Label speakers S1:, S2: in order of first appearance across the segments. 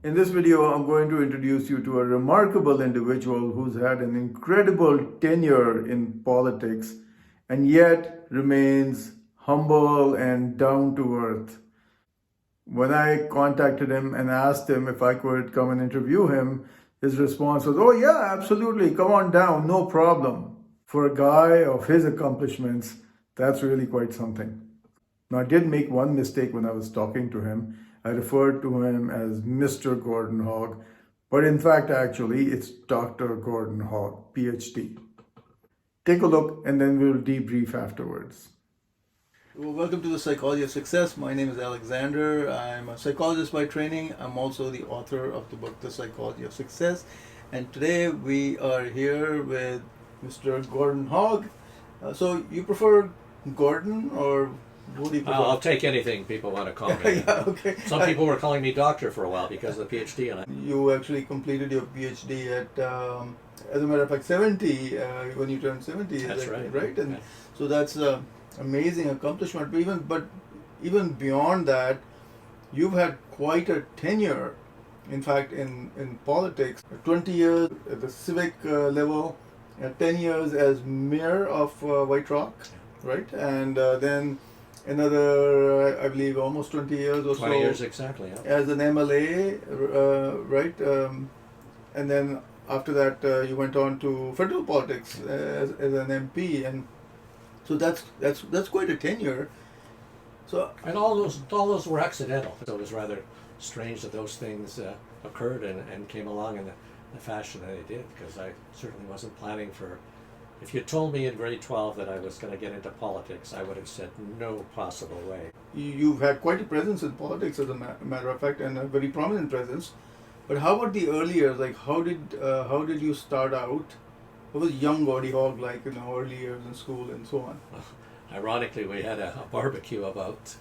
S1: In this video, I'm going to introduce you to a remarkable individual who's had an incredible tenure in politics and yet remains humble and down to earth. When I contacted him and asked him if I could come and interview him, his response was, "Oh, yeah, absolutely, come on down, no problem." For a guy of his accomplishments, that's really quite something. Now, I did make one mistake when I was talking to him. I referred to him as Mr. Gordon Hogg, but in fact, actually, it's Dr. Gordon Hogg, PhD. Take a look and then we'll debrief afterwards.
S2: Well, welcome to the Psychology of Success. My name is Alexander. I'm a psychologist by training. I'm also the author of the book, The Psychology of Success. And today we are here with Mr. Gordon Hogg. So you prefer Gordon or what do you prefer?
S3: I'll take anything people want to call me.
S2: Yeah, okay.
S3: Some people were calling me doctor for a while because of the PhD in it.
S2: You actually completed your PhD at, as a matter of fact, 70, when you turned 70.
S3: That's right.
S2: Right? And
S3: Yeah.
S2: so that's an amazing accomplishment. But even beyond that, you've had quite a tenure, in fact, in politics. 20 years at the civic level, 10 years as mayor of White Rock, right? And then another, I believe, almost 20 years or
S3: 20
S2: so
S3: years exactly, yeah.
S2: as an MLA, right? And then after that, you went on to federal politics as an MP, and so that's quite a tenure. So
S3: And all those were accidental. So it was rather strange that those things occurred and came along in the fashion that they did, because I certainly wasn't planning for. If you told me in grade 12 that I was going to get into politics, I would have said no possible way.
S2: you've had quite a presence in politics, as a matter of fact, and a very prominent presence. But how about the early years? Like, how did you start out? What was young Gordy Hogg like in the early years in school and so on?
S3: Ironically, we had a barbecue about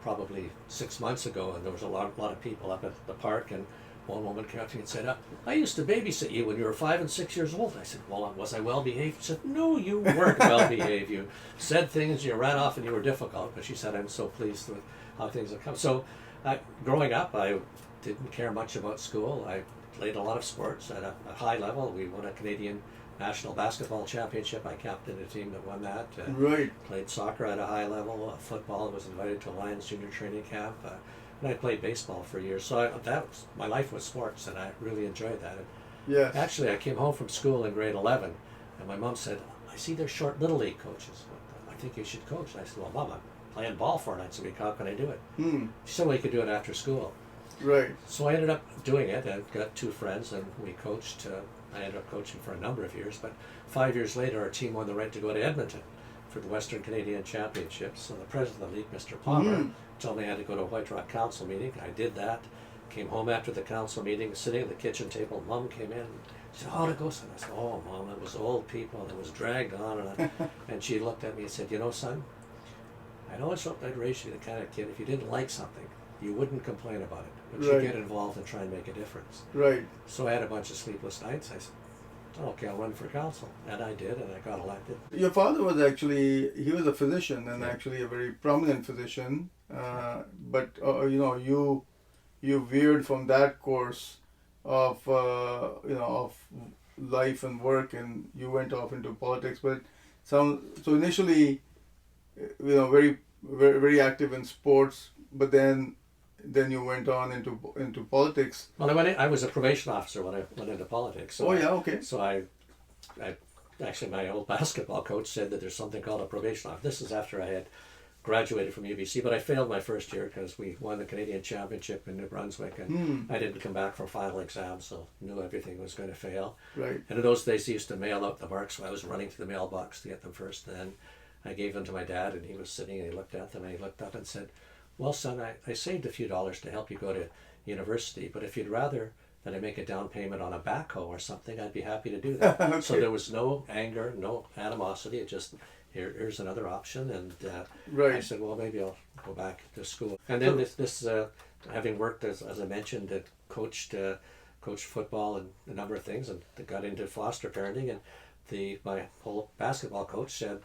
S3: probably 6 months ago, and there was a lot of people up at the park, and one woman came up to me and said, "I used to babysit you when you were 5 and 6 years old." I said, "Well, was I well behaved?" She said, "No, you weren't well behaved. You said things, you ran off, and you were difficult." But she said, "I'm so pleased with how things have come." So, growing up, I didn't care much about school. I played a lot of sports at a high level. We won a Canadian National Basketball Championship. I captained a team that won that.
S2: Right.
S3: Played soccer at a high level. Football, was invited to a Lions junior training camp. And I played baseball for years. So my life was sports, and I really enjoyed that. And
S2: Yes.
S3: actually, I came home from school in grade 11, and my mom said, "I see they're short Little League coaches. I think you should coach." And I said, "Well, Mom, I'm playing ball 4 nights a week. How can I do it?" She said, "Well, you could do it after school."
S2: Right.
S3: So I ended up doing it. I got 2 friends, and we coached. I ended up coaching for a number of years, but 5 years later, our team won the right to go to Edmonton for the Western Canadian Championships. So the president of the league, Mr. Palmer, told me I had to go to a White Rock Council meeting. I did that. Came home after the council meeting, sitting at the kitchen table. Mom came in. She said, "How'd it go, son?" I said, "Oh, Mom, it was old people, and it was dragged on." And she looked at me and said, "You know, son, I'd always hoped I'd raise you the kind of kid, if you didn't like something, you wouldn't complain about it, but
S2: Right.
S3: you'd get involved and try and make a difference."
S2: Right.
S3: So I had a bunch of sleepless nights. I said, "Okay, I'll run for council." And I did, and I got elected.
S2: Your father was actually, he was a physician, and actually a very prominent physician. But you veered from that course of of life and work, and you went off into politics. But so initially, very active in sports, but then you went on into politics.
S3: Well, I was a probation officer when I went into politics. So
S2: Oh yeah, okay.
S3: So I actually, my old basketball coach said that there's something called a probation officer. This is after I had graduated from UBC, but I failed my first year because we won the Canadian Championship in New Brunswick, and I didn't come back for final exams, so knew everything was going to fail.
S2: Right.
S3: And in those days, they used to mail out the marks, so I was running to the mailbox to get them first. And then I gave them to my dad, and he was sitting, and he looked at them, and he looked up and said, "Well, son, I saved a few dollars to help you go to university, but if you'd rather that I make a down payment on a backhoe or something, I'd be happy to do that."
S2: Okay.
S3: So there was no anger, no animosity. It just, here's another option. And
S2: Right.
S3: I said, "Well, maybe I'll go back to school." And then this having worked, as I mentioned, coached football and a number of things, and got into foster parenting. And my whole basketball coach said,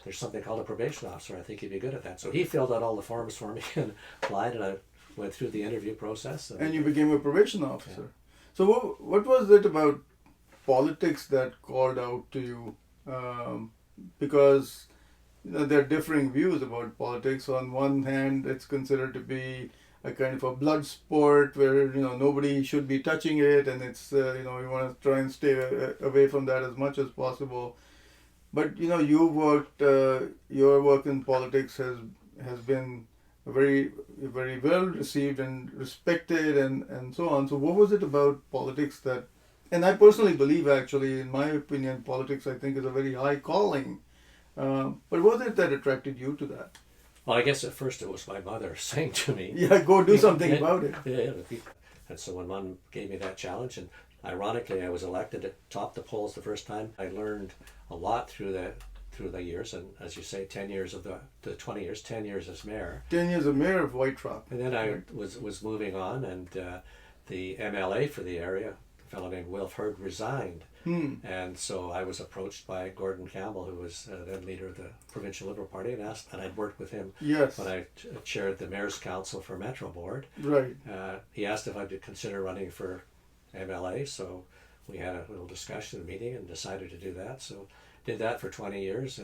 S3: "There's something called a probation officer. I think you'd be good at that." So he filled out all the forms for me and applied, and I went through the interview process.
S2: And you became a probation officer. So what was it about politics that called out to you? Because there are differing views about politics. On one hand, it's considered to be a kind of a blood sport where nobody should be touching it, and it's you want to try and stay away from that as much as possible. But you've worked, your work in politics has been very very well received and respected, and so on. So what was it about politics that, and I personally believe, actually, in my opinion, politics, I think, is a very high calling. But what was it that attracted you to that?
S3: Well, I guess at first it was my mother saying to me,
S2: Yeah, go do something about it.
S3: Yeah. And so when Mom gave me that challenge, and ironically I was elected to top the polls the first time, I learned a lot through the years, and as you say, 10 years of the 20 years, 10 years as mayor.
S2: 10 years as mayor of White Rock.
S3: And then I was moving on, and the MLA for the area, a fellow named Wilf Hurd, resigned. And so I was approached by Gordon Campbell, who was then leader of the Provincial Liberal Party, and I'd worked with him
S2: Yes.
S3: when I chaired the Mayor's Council for Metro Board.
S2: Right.
S3: He asked if I would consider running for MLA, so we had a little discussion, meeting, and decided to do that. So did that for 20 years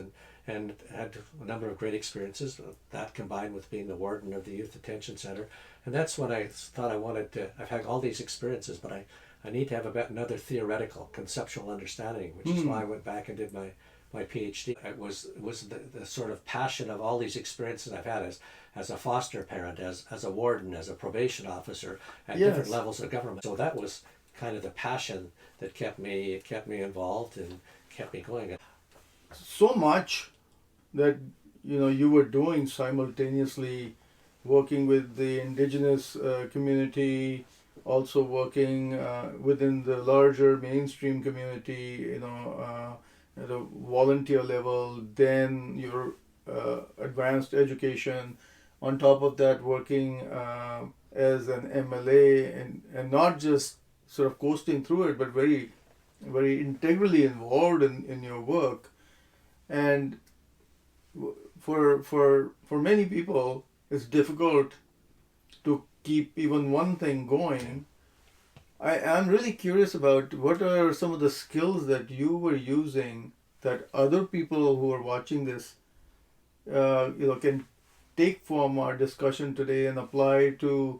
S3: and had a number of great experiences. That combined with being the warden of the Youth Detention Center. And that's when I thought I wanted to, I've had all these experiences, but I need to have another theoretical, conceptual understanding, which is why I went back and did my PhD. It was the sort of passion of all these experiences I've had as a foster parent, as a warden, as a probation officer at different levels of government. So that was kind of the passion that kept me involved and kept me going.
S2: So much that you were doing simultaneously, working with the indigenous community, also working within the larger mainstream community, at a volunteer level, then your advanced education, on top of that working as an MLA, and not just sort of coasting through it, but very, very integrally involved in your work. And for many people, it's difficult to keep even one thing going. I'm really curious about what are some of the skills that you were using that other people who are watching this, can take from our discussion today and apply to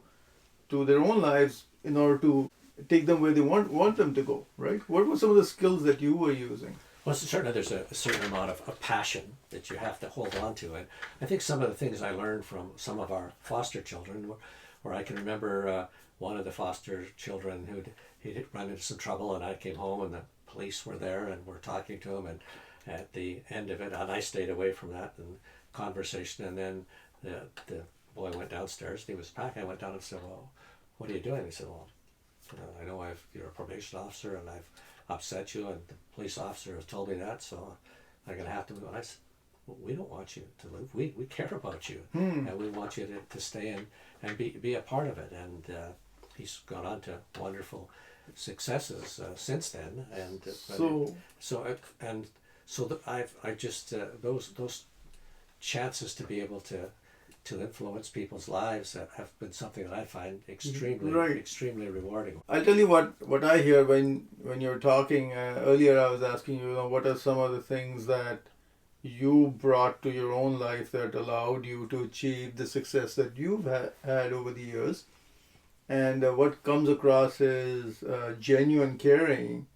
S2: their own lives in order to take them where they want them to go, right? What were some of the skills that you were using?
S3: Well, certainly there's a certain amount of passion that you have to hold on to. And I think some of the things I learned from some of our foster children, where I can remember one of the foster children he'd run into some trouble, and I came home and the police were there and were talking to him, and at the end of it, and I stayed away from that and conversation, and then the boy went downstairs, and he was packing. I went down and said, "Well, what are you doing?" He said, "Well, I know you're a probation officer and I've upset you, and the police officer has told me that, so I'm going to have to move." And I said, "Well, we don't want you to leave. We care about you, and we want you to stay in and be a part of it." And he's gone on to wonderful successes since then. And those chances to be able to influence people's lives have been something that I find extremely rewarding.
S2: I'll tell you what I hear when you're talking. Earlier I was asking you, what are some of the things that you brought to your own life that allowed you to achieve the success that you've had over the years. And what comes across is genuine caring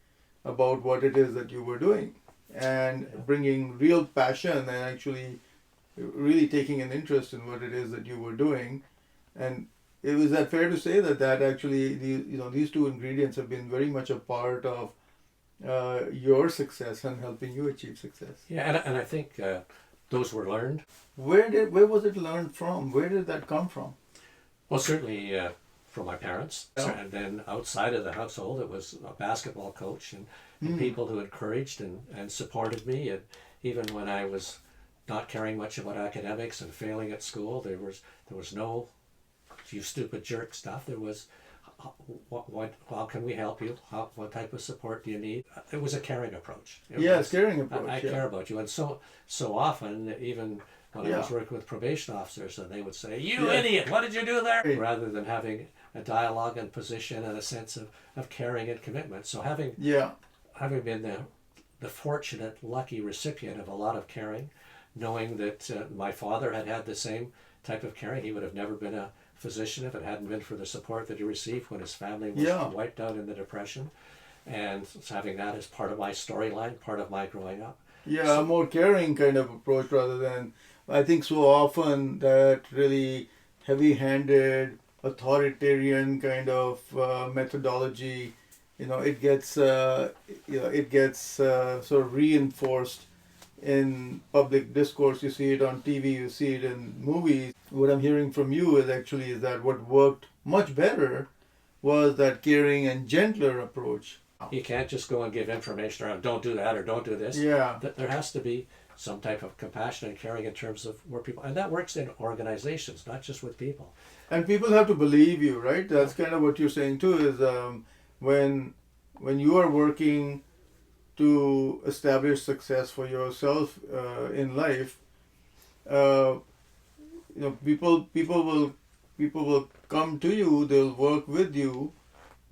S2: about what it is that you were doing, and bringing real passion and actually really taking an interest in what it is that you were doing. And is that fair to say that actually these two ingredients have been very much a part of your success and helping you achieve success?
S3: Yeah, and I think those were learned.
S2: Where was it learned from? Where did that come from?
S3: Well, certainly from my parents, and then outside of the household, it was a basketball coach and people who encouraged and supported me. And even when I was not caring much about academics and failing at school, there was no "you stupid jerk" stuff. There was how can we help you? What type of support do you need? It was a caring approach.
S2: Caring approach.
S3: I care about you, and so often, even when I was working with probation officers, and they would say, "You
S2: Yeah.
S3: idiot, what did you do there?"
S2: Right.
S3: Rather than having a dialogue and position and a sense of caring and commitment. So having
S2: Yeah.
S3: been the fortunate, lucky recipient of a lot of caring, knowing that my father had the same type of caring, he would have never been a physician if it hadn't been for the support that he received when his family was
S2: Yeah.
S3: wiped out in the Depression. And having that as part of my storyline, part of my growing up.
S2: Yeah, a more caring kind of approach rather than, I think so often that really heavy-handed, authoritarian kind of methodology, it gets, sort of reinforced in public discourse. You see it on TV, you see it in movies. What I'm hearing from you is that what worked much better was that caring and gentler approach.
S3: You can't just go and give information around, don't do that or don't do this.
S2: Yeah.
S3: There has to be some type of compassion and caring in terms of where people, and that works in organizations, not just with people.
S2: And people have to believe you, right? That's kind of what you're saying too. Is when you are working to establish success for yourself in life, people will come to you. They'll work with you,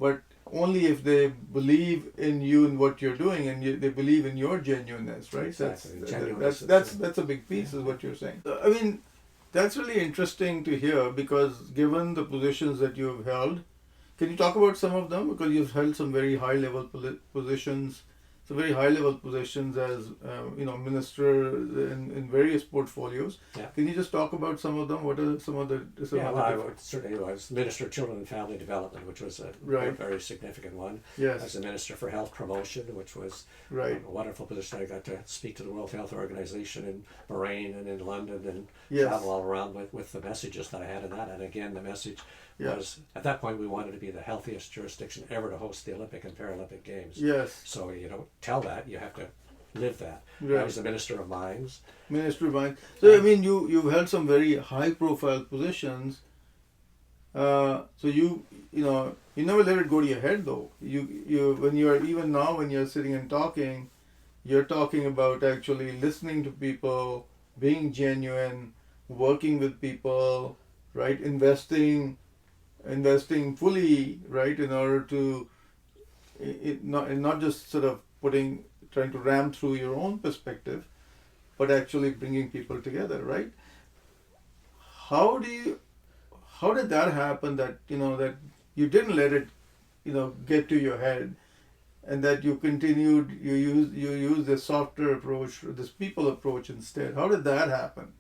S2: but only if they believe in you and what you're doing, and they believe in your genuineness, right?
S3: Exactly.
S2: That's a big piece, is what you're saying. I mean, that's really interesting to hear, because given the positions that you've held, can you talk about some of them? Because you've held some very high level positions, some very high level positions as minister in various portfolios.
S3: Yeah.
S2: Can you just talk about some of them? What are some of the
S3: I certainly was Minister of Children and Family Development, which was a very significant one.
S2: Yes.
S3: I was the Minister for Health Promotion, which was a wonderful position. I got to speak to the World Health Organization in Bahrain and in London and travel all around with the messages that I had in that. And again, the message was, at that point, we wanted to be the healthiest jurisdiction ever to host the Olympic and Paralympic Games.
S2: Yes.
S3: So you don't tell that, you have to live that.
S2: Right.
S3: I was the Minister of Mines.
S2: Minister of Mines. So I mean, you've held some very high profile positions. So you never let it go to your head though. When you're sitting and talking, you're talking about actually listening to people, being genuine, working with people, right? Investing fully, right, in order to not just sort of trying to ram through your own perspective, but actually bringing people together, right? How did that happen, that that you didn't let it get to your head, and that you continued, you use this softer approach, this people approach instead? How did that happen?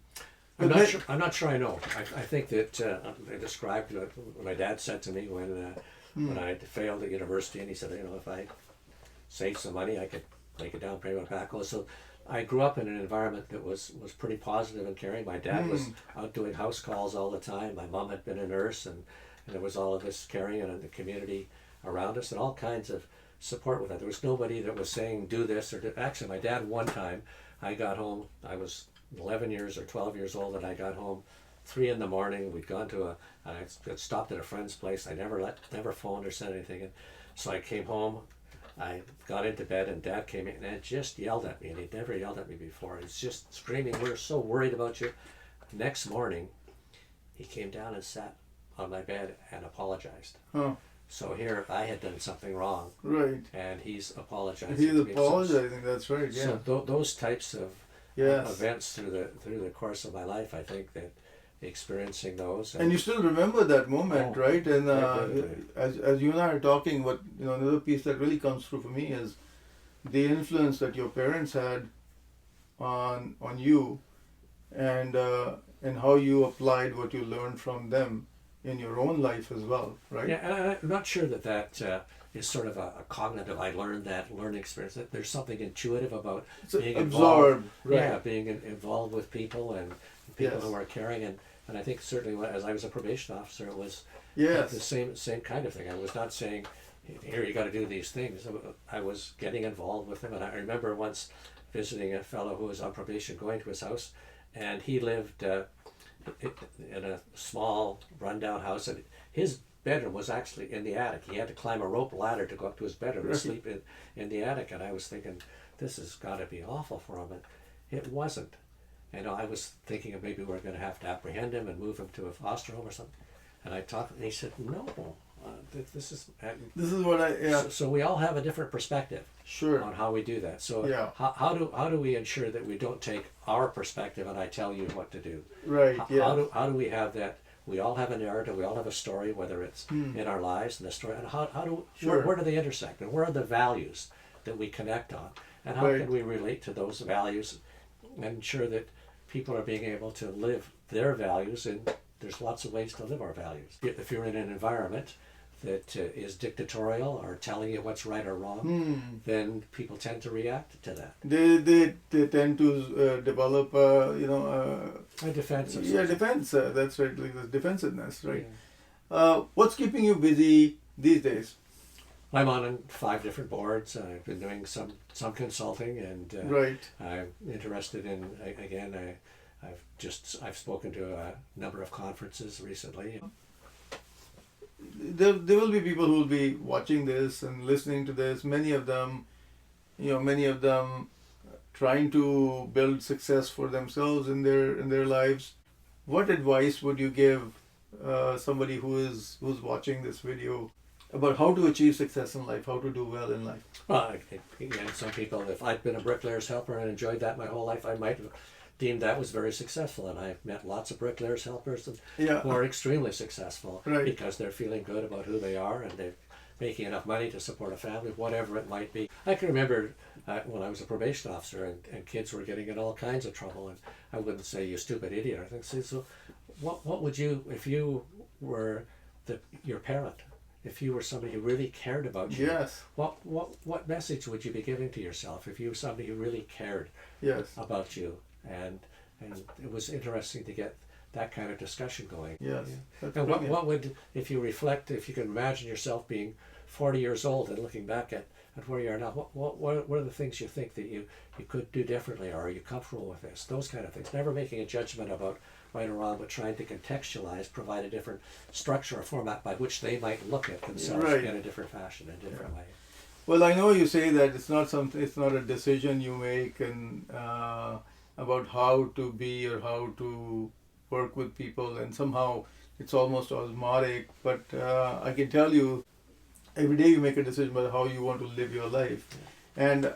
S3: I'm not sure I know. I think that I described what my dad said to me when I failed at university, and he said, if I saved some money, I could make a down payment back. So I grew up in an environment that was pretty positive and caring. My dad was out doing house calls all the time. My mom had been a nurse, and there was all of this caring and the community around us and all kinds of support with that. There was nobody that was saying, do this or do. Actually, my dad, one time, I got home, I was 11 years or 12 years old, and I got home 3 a.m. We'd gone to I had stopped at a friend's place. I never phoned or said anything. And so I came home, I got into bed, and Dad came in and just yelled at me, and he'd never yelled at me before. He's just screaming, we're so worried about you. Next morning, he came down and sat on my bed and apologized.
S2: Huh.
S3: So here I had done something wrong.
S2: Right.
S3: And he's apologizing.
S2: He's apologizing, that's right, yeah.
S3: So those types of events through the course of my life, I think that experiencing those.
S2: And you still remember that moment, right? And as you and I are talking, what another piece that really comes through for me is the influence that your parents had on you, and how you applied what you learned from them in your own life as well, right?
S3: Yeah, and I'm not sure that is sort of a cognitive, I learned that learning experience. That there's something intuitive about being involved, being involved with people and people who are caring, and I think certainly as I was a probation officer, it was the same kind of thing. I was not saying, here you got to do these things. I was getting involved with them, and I remember once visiting a fellow who was on probation, going to his house, and he lived in a small rundown house, and his bedroom was actually in the attic. He had to climb a rope ladder to go up to his bedroom and sleep in the attic, and I was thinking, this has got to be awful for him, and it wasn't. And I was thinking of maybe we're going to have to apprehend him and move him to a foster home or something. And I talked, and he said, no, this is.
S2: This is what
S3: So we all have a different perspective
S2: sure.
S3: on how we do that. So
S2: Yeah.
S3: how do we ensure that we don't take our perspective and I tell you what to do?
S2: Right, yeah.
S3: How do we have that? We all have a narrative. We all have a story, whether it's in our lives and the story. And how do
S2: Sure.
S3: where do they intersect? And where are the values that we connect on? And how
S2: Right.
S3: can we relate to those values and ensure that people are being able to live their values? And there's lots of ways to live our values. If you're in an environment that is dictatorial or telling you what's right or wrong, then people tend to react to that.
S2: They tend to develop
S3: A defensive.
S2: defense. That's right, like the defensiveness, right?
S3: Yeah.
S2: What's keeping you busy these days?
S3: I'm on 5 different boards. I've been doing some consulting, and
S2: Right.
S3: I'm interested in again. I've spoken to a number of conferences recently.
S2: There will be people who will be watching this and listening to this. Many of them trying to build success for themselves in their lives. What advice would you give somebody who's watching this video about how to achieve success in life, how to do well in life?
S3: Well, again, some people, if I'd been a bricklayer's helper and enjoyed that my whole life, I might have deemed that was very successful. And I've met lots of bricklayers helpers who are extremely successful
S2: Right.
S3: because they're feeling good about who they are and they're making enough money to support a family, whatever it might be. I can remember when I was a probation officer and kids were getting in all kinds of trouble, and I wouldn't say you stupid idiot. I think, so what would you, if you were your parent, if you were somebody who really cared about you,
S2: Yes.
S3: what message would you be giving to yourself if you were somebody who really cared
S2: Yes.
S3: about you? And it was interesting to get that kind of discussion going.
S2: Yes. That's
S3: And
S2: brilliant.
S3: what would, if you reflect, if you can imagine yourself being 40 years old and looking back at where you are now, what are the things you think that you could do differently, or are you comfortable with this? Those kind of things. Never making a judgment about right or wrong, but trying to contextualize, provide a different structure or format by which they might look at themselves
S2: Right.
S3: in a different fashion, in a different way.
S2: Well, I know you say that it's not a decision you make and about how to be or how to work with people, and somehow it's almost osmotic. But I can tell you, every day you make a decision about how you want to live your life, and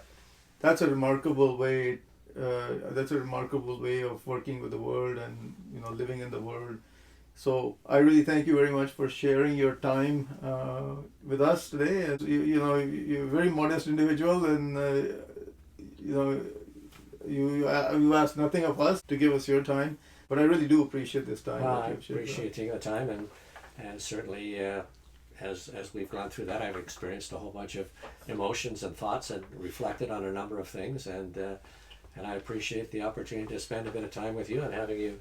S2: that's a remarkable way. That's a remarkable way of working with the world and living in the world. So I really thank you very much for sharing your time with us today. And you're a very modest individual, and you asked nothing of us to give us your time. But I really do appreciate this time.
S3: Well,
S2: that
S3: I
S2: you've shared with us.
S3: appreciate taking the time, and certainly as we've gone through that, I've experienced a whole bunch of emotions and thoughts and reflected on a number of things, and I appreciate the opportunity to spend a bit of time with you and having you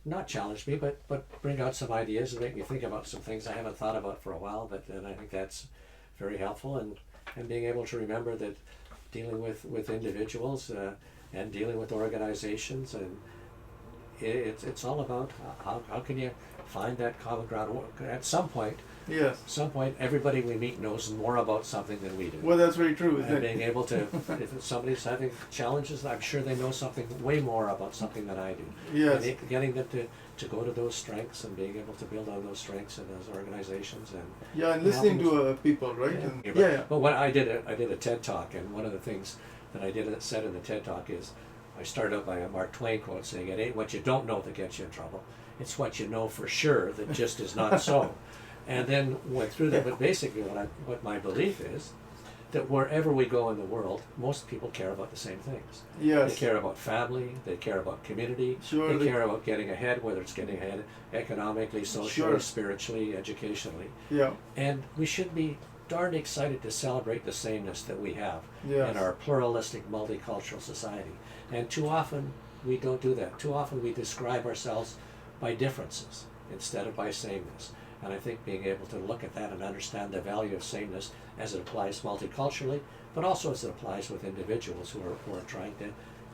S3: not challenge me, but bring out some ideas and make me think about some things I haven't thought about for a while. And I think that's very helpful, and being able to remember that dealing with individuals and dealing with organizations, and it's all about how can you find that common ground. At some point,
S2: Yes.
S3: everybody we meet knows more about something than we do.
S2: Well, that's very true, isn't
S3: And
S2: it?
S3: being able to, if somebody's having challenges, I'm sure they know something way more about something than I do.
S2: Yes.
S3: And getting them to go to those strengths and being able to build on those strengths in those organizations and
S2: Yeah, and listening to people, right? And, yeah.
S3: But when I did a TED talk, and one of the things that I said in the TED talk is, I started out by a Mark Twain quote saying, "It ain't what you don't know that gets you in trouble; it's what you know for sure that just is not so." And then went through that. But basically, what my belief is that wherever we go in the world, most people care about the same things.
S2: Yes.
S3: They care about family. They care about community.
S2: Sure,
S3: They care about getting ahead, whether it's getting ahead economically, socially,
S2: Sure.
S3: spiritually, educationally.
S2: Yeah.
S3: And we should be darn excited to celebrate the sameness that we have
S2: Yes.
S3: in our pluralistic, multicultural society. And too often we don't do that. Too often we describe ourselves by differences instead of by sameness. And I think being able to look at that and understand the value of sameness as it applies multiculturally, but also as it applies with individuals who are trying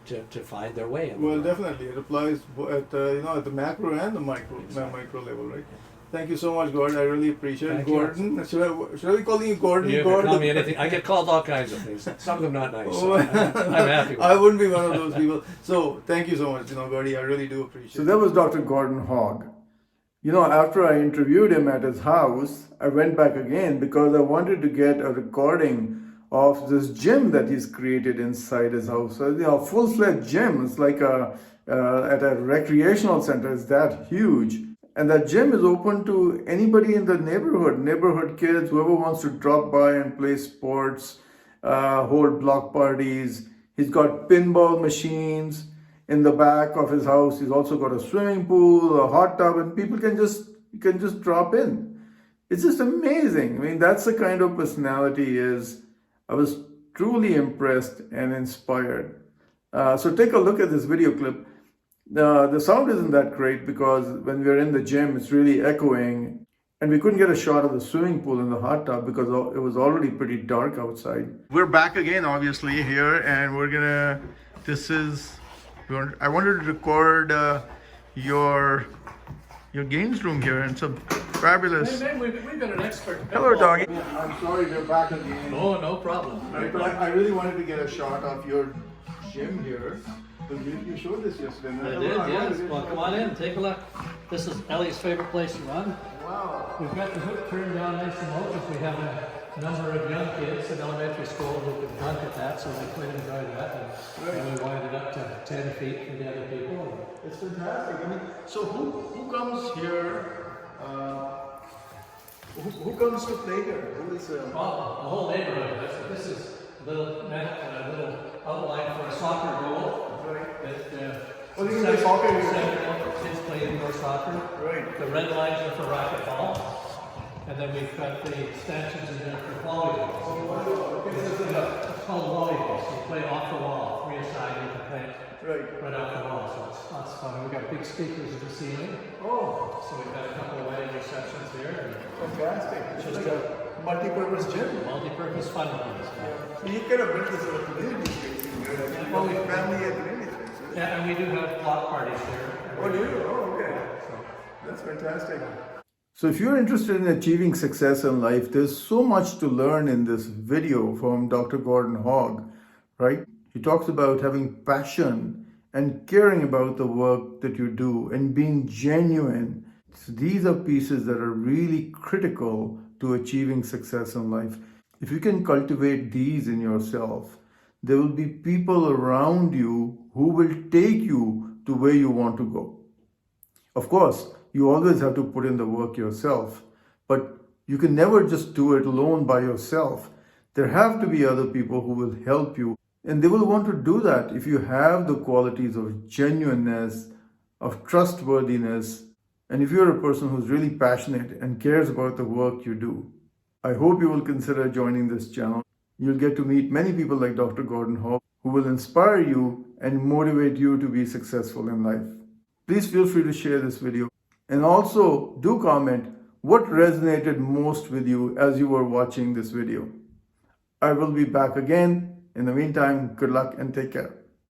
S3: to find their way in the
S2: Well,
S3: world.
S2: definitely, it applies at the macro and the micro level, right? Thank you so much, Gordon. I really appreciate it.
S3: Thank you.
S2: Gordon, should I be calling you Gordon?
S3: You can
S2: Gordon?
S3: call me anything. I get called all kinds of things. Some of them not nice. So I'm happy with
S2: I
S3: it.
S2: wouldn't be one of those people. So thank you so much, Gordy. I really do appreciate
S1: So
S2: it.
S1: that was Dr. Gordon Hogg. After I interviewed him at his house, I went back again because I wanted to get a recording of this gym that he's created inside his house. So, a full-fledged gym. It's like at a recreational center. It's that huge. And that gym is open to anybody in the neighborhood kids, whoever wants to drop by and play sports, hold block parties. He's got pinball machines in the back of his house. He's also got a swimming pool, a hot tub, and people can just drop in. It's just amazing. I mean, that's the kind of personality he is. I was truly impressed and inspired. So take a look at this video clip. The sound isn't that great because when we're in the gym, it's really echoing, and we couldn't get a shot of the swimming pool and the hot tub because it was already pretty dark outside. We're back again, obviously, here, and I wanted to record your games room here, and some fabulous.
S3: Hey, man, we've got an expert.
S1: Hello, doggy. I'm sorry, we're back again.
S3: Oh, no problem.
S1: But I really wanted to get a shot of your gym here. You showed this yesterday.
S3: I did, yes. Well, come on in, take a look. This is Ellie's favorite place to run.
S1: Wow.
S3: We've got the hook turned down nice and low because we have a number of young kids in elementary school who can dunk at that, so they quite enjoy that. And we wind it up to 10 feet for the other people.
S1: It's fantastic. I mean, so who comes here? Who comes to play here? Who is?
S3: Well, the whole neighborhood. This is a little outline for a soccer goal.
S1: Right.
S3: That,
S1: You can play soccer here.
S3: Kids play indoor soccer.
S1: Right.
S3: The red lines are for racquetball. And then we've got the stanchions in there for volleyball. It's called volleyball. So you play off the wall, 3-a-side, you can play right off the wall. So it's lots of fun. We've got big speakers in the ceiling.
S1: Oh,
S3: So we've got a couple of wedding receptions here.
S1: fantastic. It's just a multi-purpose gym.
S3: Multi-purpose fun rooms.
S1: So you kind of built this as a community space in here. Like,
S3: Well, we-
S1: family and community space.
S3: Yeah, and we do have block parties here.
S1: Oh, do you? Oh, okay.
S3: So,
S1: That's fantastic. So if you're interested in achieving success in life, there's so much to learn in this video from Dr. Gordon Hogg, right? He talks about having passion and caring about the work that you do and being genuine. So these are pieces that are really critical to achieving success in life. If you can cultivate these in yourself, there will be people around you who will take you to where you want to go. Of course, you always have to put in the work yourself, but you can never just do it alone by yourself. There have to be other people who will help you, and they will want to do that if you have the qualities of genuineness, of trustworthiness, and if you're a person who's really passionate and cares about the work you do. I hope you will consider joining this channel. You'll get to meet many people like Dr. Gordon Hogg who will inspire you and motivate you to be successful in life. Please feel free to share this video. And also do comment what resonated most with you as you were watching this video. I will be back again. In the meantime, good luck and take care.